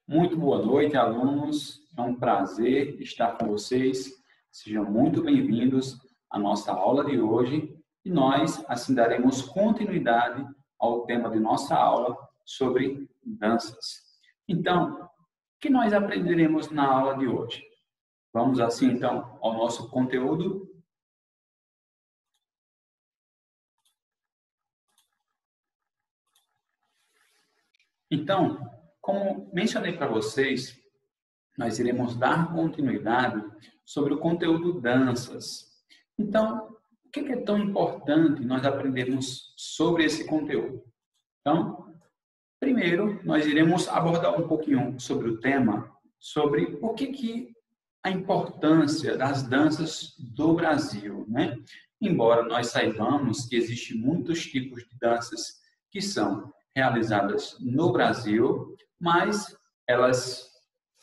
Muito boa noite, alunos. É um prazer estar com vocês. Sejam muito bem-vindos à nossa aula de hoje e nós, assim, daremos continuidade ao tema de nossa aula sobre danças. Então, o que nós aprenderemos na aula de hoje? Vamos, assim, então, ao nosso conteúdo. Então, como mencionei para vocês, nós iremos dar continuidade sobre o conteúdo danças. Então, o que é tão importante nós aprendermos sobre esse conteúdo? Então, primeiro, nós iremos abordar um pouquinho sobre o tema, sobre o que a importância das danças do Brasil, né? Embora nós saibamos que existem muitos tipos de danças que são realizadas no Brasil, mas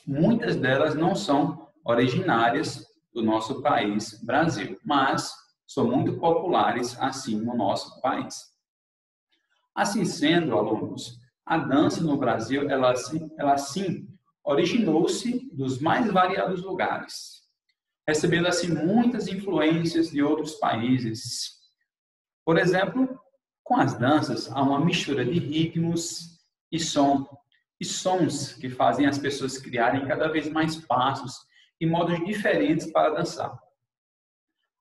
muitas delas não são originárias do nosso país, Brasil, mas são muito populares assim no nosso país. Assim sendo, alunos, a dança no Brasil, ela sim originou-se dos mais variados lugares, recebendo assim muitas influências de outros países. Por exemplo, com as danças há uma mistura de ritmos e sons que fazem as pessoas criarem cada vez mais passos e modos diferentes para dançar.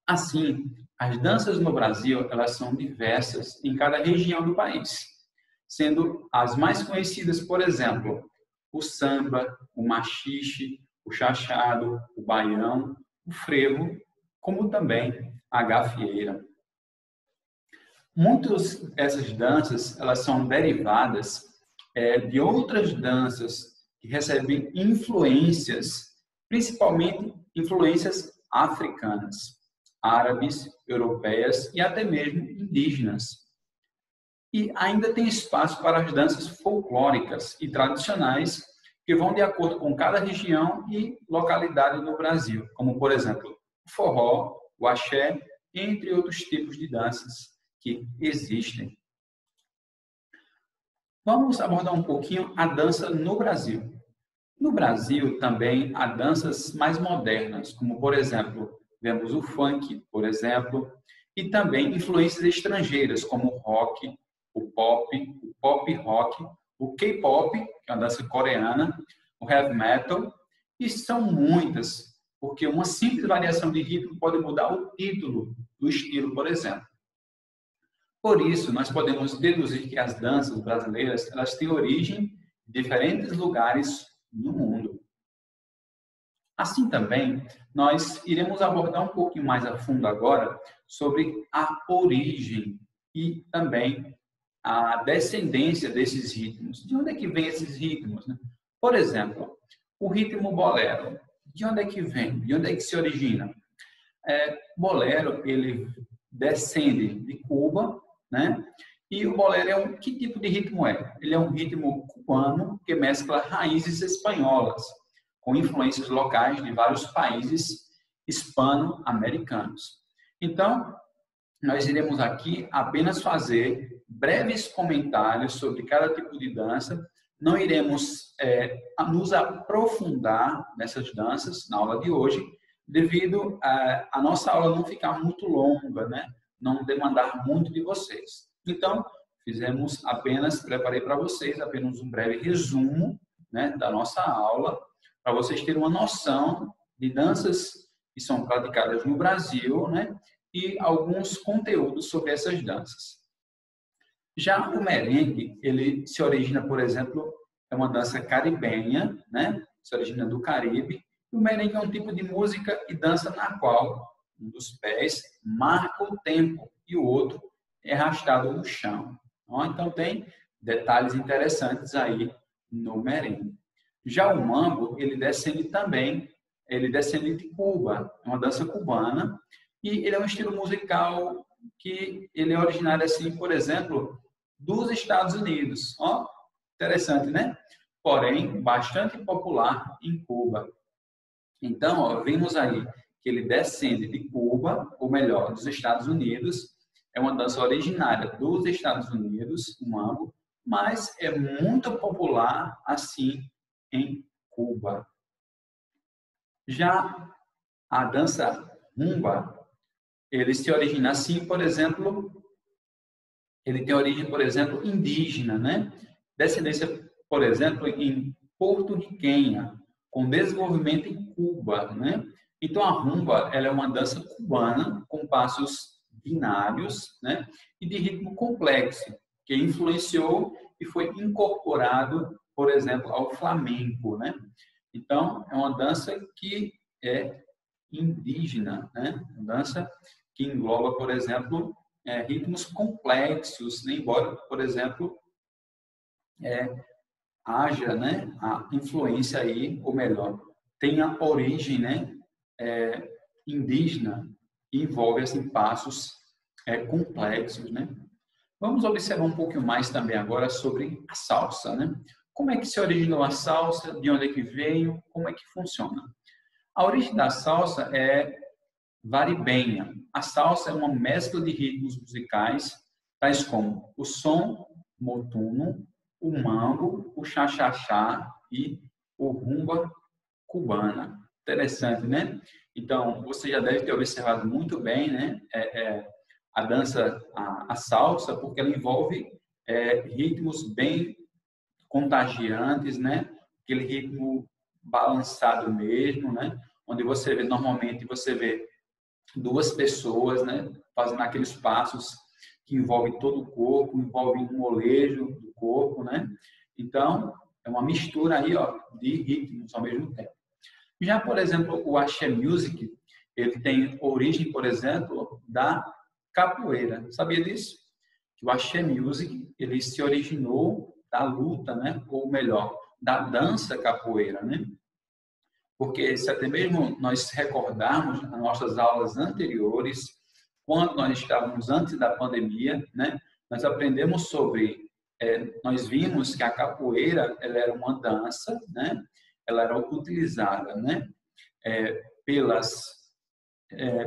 Assim, as danças no Brasil, elas são diversas em cada região do país, sendo as mais conhecidas, por exemplo, o samba, o maxixe, o chachado, o baião, o frevo, como também a gafieira. Muitas dessas danças, elas são derivadas de outras danças que recebem influências, principalmente influências africanas, árabes, europeias e até mesmo indígenas. E ainda tem espaço para as danças folclóricas e tradicionais que vão de acordo com cada região e localidade no Brasil, como, por exemplo, o forró, o axé, entre outros tipos de danças que existem. Vamos abordar um pouquinho a dança no Brasil. No Brasil também há danças mais modernas, como, por exemplo, vemos o funk, por exemplo, e também influências estrangeiras, como o rock, o pop rock, o K-pop, que é uma dança coreana, o heavy metal, e são muitas, porque uma simples variação de ritmo pode mudar o título do estilo, por exemplo. Por isso, nós podemos deduzir que as danças brasileiras, elas têm origem em diferentes lugares no mundo. Assim também, nós iremos abordar um pouquinho mais a fundo agora sobre a origem e também a descendência desses ritmos. De onde é que vem esses ritmos, né? Por exemplo, o ritmo bolero. De onde é que vem? De onde é que se origina? Bolero, ele descende de Cuba, né? E o bolero que tipo de ritmo é? Ele é um ritmo cubano que mescla raízes espanholas com influências locais de vários países hispano-americanos. Então, nós iremos aqui apenas fazer breves comentários sobre cada tipo de dança. Não iremos nos aprofundar nessas danças na aula de hoje, devido a nossa aula não ficar muito longa, né? Não demandar muito de vocês. Então, preparei para vocês apenas um breve resumo, né, da nossa aula, para vocês terem uma noção de danças que são praticadas no Brasil, né, e alguns conteúdos sobre essas danças. Já o merengue, ele se origina, por exemplo, é uma dança caribenha, né, se origina do Caribe. O merengue é um tipo de música e dança na qual um dos pés marca o tempo e o outro é arrastado no chão. Então, tem detalhes interessantes aí no merengue. Já o mambo, ele descende de Cuba, é uma dança cubana, e ele é um estilo musical que ele é originário, assim, por exemplo, dos Estados Unidos. Interessante, né? Porém, bastante popular em Cuba. Então, vimos aí que ele descende de Cuba, ou melhor, dos Estados Unidos. É uma dança originária dos Estados Unidos, o mambo, mas é muito popular, assim, em Cuba. Já a dança rumba, ele se origina assim, por exemplo, ele tem origem, por exemplo, indígena, né? Descendência, por exemplo, em porto-riquenha, com desenvolvimento em Cuba, né? Então, a rumba, ela é uma dança cubana com passos binários, né? E de ritmo complexo, que influenciou e foi incorporado, por exemplo, ao flamenco, né? Então, é uma dança que é indígena, né? Uma dança que engloba, por exemplo, ritmos complexos, né? Embora, por exemplo, haja, né, a influência aí, ou melhor, tenha origem, né, indígena e envolve assim, passos complexos, né? Vamos observar um pouco mais também agora sobre a salsa, né? Como é que se originou a salsa? De onde é que veio? Como é que funciona? A origem da salsa é varibenha. A salsa é uma mescla de ritmos musicais, tais como o som motuno, o mambo, o cha-cha-cha e o rumba cubana. Interessante, né? Então, você já deve ter observado muito bem, né? A dança, a salsa, porque ela envolve ritmos bem contagiantes, né? Aquele ritmo balançado mesmo, né? Onde você vê, normalmente, você vê duas pessoas, né? Fazendo aqueles passos que envolvem todo o corpo, envolvem um molejo do corpo, né? Então, é uma mistura aí, ó, de ritmos ao mesmo tempo. Já, por exemplo, o axé music, ele tem origem, por exemplo, da capoeira. Sabia disso? Que o axé music, ele se originou da luta, né? Ou melhor, da dança capoeira, né? Porque se até mesmo nós recordarmos as nossas aulas anteriores, quando nós estávamos antes da pandemia, né? Nós aprendemos sobre, nós vimos que a capoeira, ela era uma dança, né? Ela era utilizada, né?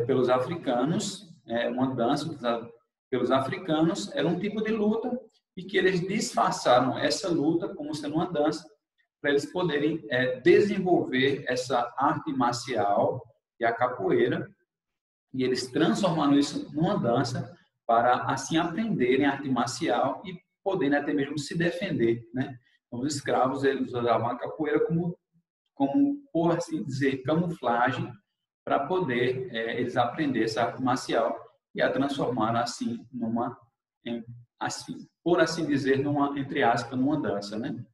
Pelos africanos, uma dança utilizada pelos africanos, era um tipo de luta e que eles disfarçaram essa luta como sendo uma dança para eles poderem desenvolver essa arte marcial e a capoeira, e eles transformaram isso numa dança para assim aprenderem arte marcial e poderem até mesmo se defender, né? Então, os escravos, eles usavam a capoeira como por assim dizer, camuflagem para poder eles aprender essa arte marcial e a transformar assim assim, por assim dizer, entre aspas, numa dança, né?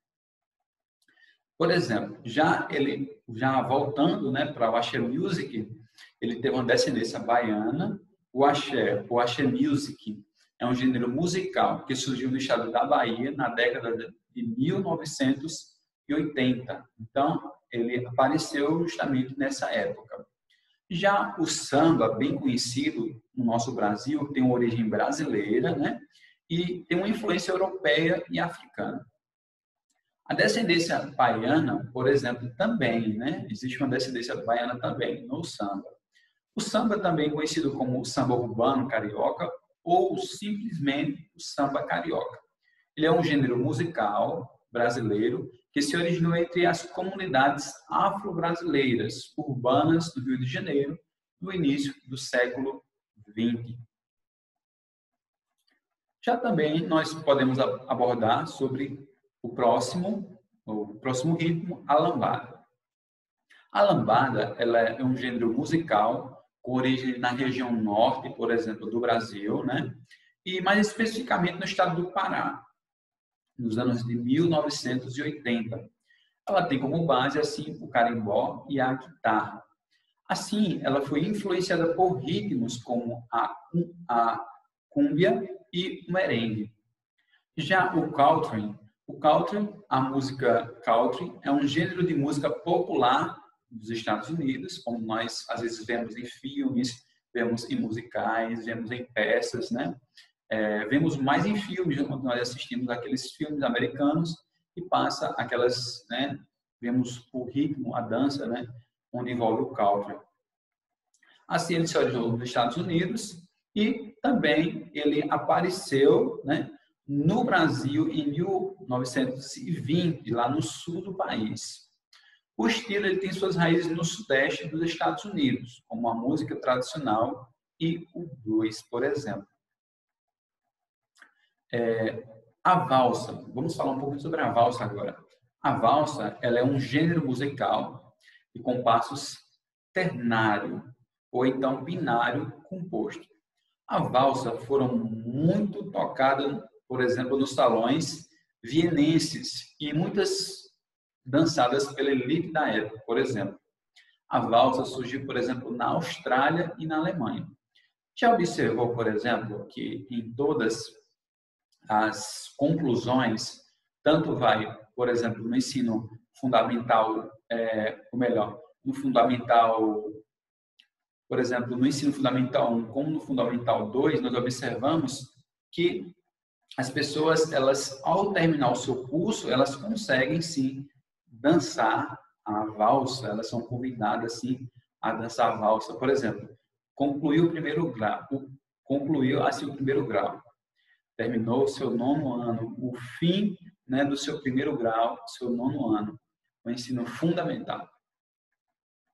Por exemplo, já voltando, né, para o axé music, ele teve uma descendência baiana. O axé music é um gênero musical que surgiu no estado da Bahia na década de 1980. Então, ele apareceu justamente nessa época. Já o samba, bem conhecido no nosso Brasil, tem uma origem brasileira, né? E tem uma influência europeia e africana. A descendência baiana, por exemplo, também, né? Existe uma descendência baiana também no samba. O samba também é conhecido como samba urbano carioca ou simplesmente o samba carioca. Ele é um gênero musical brasileiro que se originou entre as comunidades afro-brasileiras urbanas do Rio de Janeiro no início do século XX. Já também nós podemos abordar sobre o próximo ritmo, a lambada. A lambada, ela é um gênero musical com origem na região norte, por exemplo, do Brasil, né? E mais especificamente no estado do Pará, nos anos de 1980. Ela tem como base assim o carimbó e a guitarra. Assim, ela foi influenciada por ritmos como a cúmbia e o merengue. Já o country, a música country, é um gênero de música popular dos Estados Unidos, como nós às vezes vemos em filmes, vemos em musicais, vemos em peças, né? Vemos mais em filmes, quando nós assistimos aqueles filmes americanos e passa aquelas, né? Vemos o ritmo, a dança, né? Onde envolve o country. Assim, ele se originou nos Estados Unidos e também ele apareceu, né? no Brasil em 1920, lá no sul do país. O estilo ele tem suas raízes no sudeste dos Estados Unidos, como a música tradicional e o blues, por exemplo. A valsa, vamos falar um pouco sobre a valsa agora. A valsa ela é um gênero musical de compassos ternário, ou então binário composto. A valsa foram muito tocadas, por exemplo, nos salões vienenses e muitas dançadas pela elite da época, por exemplo. A valsa surgiu, por exemplo, na Austrália e na Alemanha. Já observou, por exemplo, que em todas as conclusões, tanto vai, por exemplo, no ensino fundamental, ou melhor, no fundamental, por exemplo, no ensino fundamental 1 como no fundamental 2, nós observamos que as pessoas, elas, ao terminar o seu curso, elas conseguem sim dançar a valsa, elas são convidadas sim a dançar a valsa. Por exemplo, concluiu o primeiro grau, terminou o seu 9º ano, o fim, né, do seu primeiro grau, seu 9º ano, o ensino fundamental,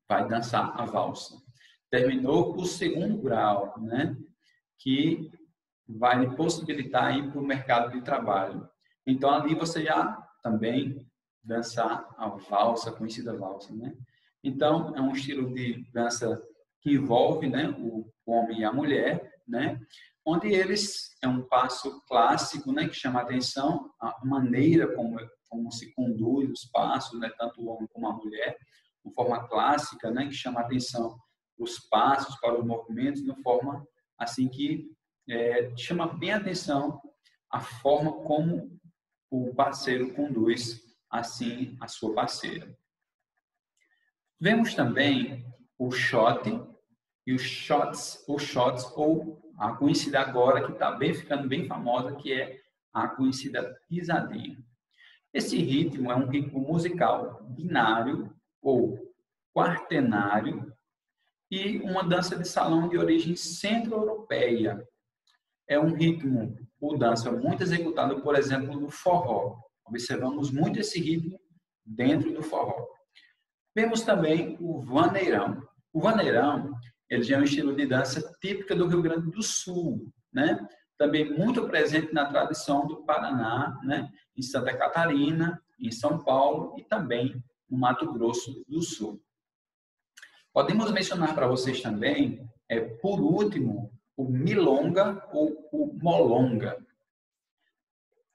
vai dançar a valsa. Terminou o 2º grau, né, que vai lhe possibilitar ir para o mercado de trabalho. Então, ali você já também dançar a valsa, a conhecida valsa, né? Então, é um estilo de dança que envolve, né, o homem e a mulher, né? Onde eles, é um passo clássico, né, que chama a atenção, a maneira como se conduz os passos, né, tanto o homem como a mulher, de forma clássica, né, que chama a atenção os passos para os movimentos, de uma forma assim que chama bem a atenção a forma como o parceiro conduz assim a sua parceira. Vemos também o shot e os shots ou a conhecida agora que está ficando bem famosa, que é a conhecida pisadinha. Esse ritmo é um ritmo musical binário ou quaternário e uma dança de salão de origem centro-europeia. É um ritmo ou dança muito executado, por exemplo, no forró. Observamos muito esse ritmo dentro do forró. Vemos também o vaneirão. O vaneirão, ele já é um estilo de dança típica do Rio Grande do Sul, né? Também muito presente na tradição do Paraná, né? Em Santa Catarina, em São Paulo e também no Mato Grosso do Sul. Podemos mencionar para vocês também, por último, o milonga ou o molonga.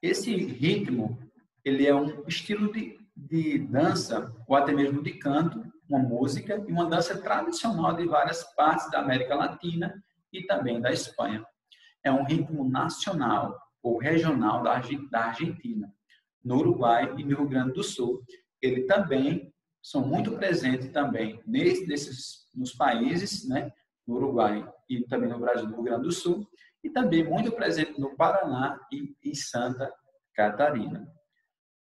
Esse ritmo, ele é um estilo de dança, ou até mesmo de canto, uma música e uma dança tradicional de várias partes da América Latina e também da Espanha. É um ritmo nacional ou regional da Argentina, no Uruguai e no Rio Grande do Sul. Ele também são muito presentes também nos países, né, no Uruguai e também no Brasil, no Rio Grande do Sul, e também muito presente no Paraná e em Santa Catarina.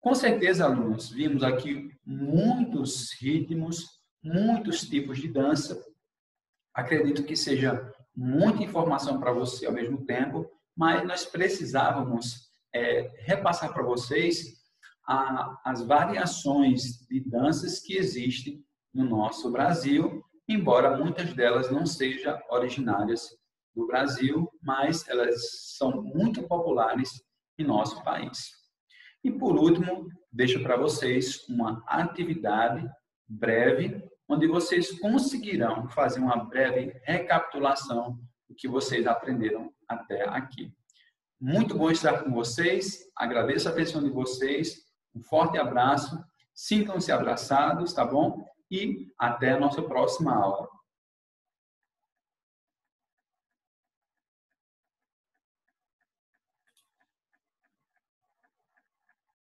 Com certeza, alunos, vimos aqui muitos ritmos, muitos tipos de dança. Acredito que seja muita informação para você ao mesmo tempo, mas nós precisávamos repassar para vocês as variações de danças que existem no nosso Brasil, embora muitas delas não sejam originárias do Brasil, mas elas são muito populares em nosso país. E por último, deixo para vocês uma atividade breve, onde vocês conseguirão fazer uma breve recapitulação do que vocês aprenderam até aqui. Muito bom estar com vocês, agradeço a atenção de vocês, um forte abraço, sintam-se abraçados, tá bom? E até a nossa próxima aula.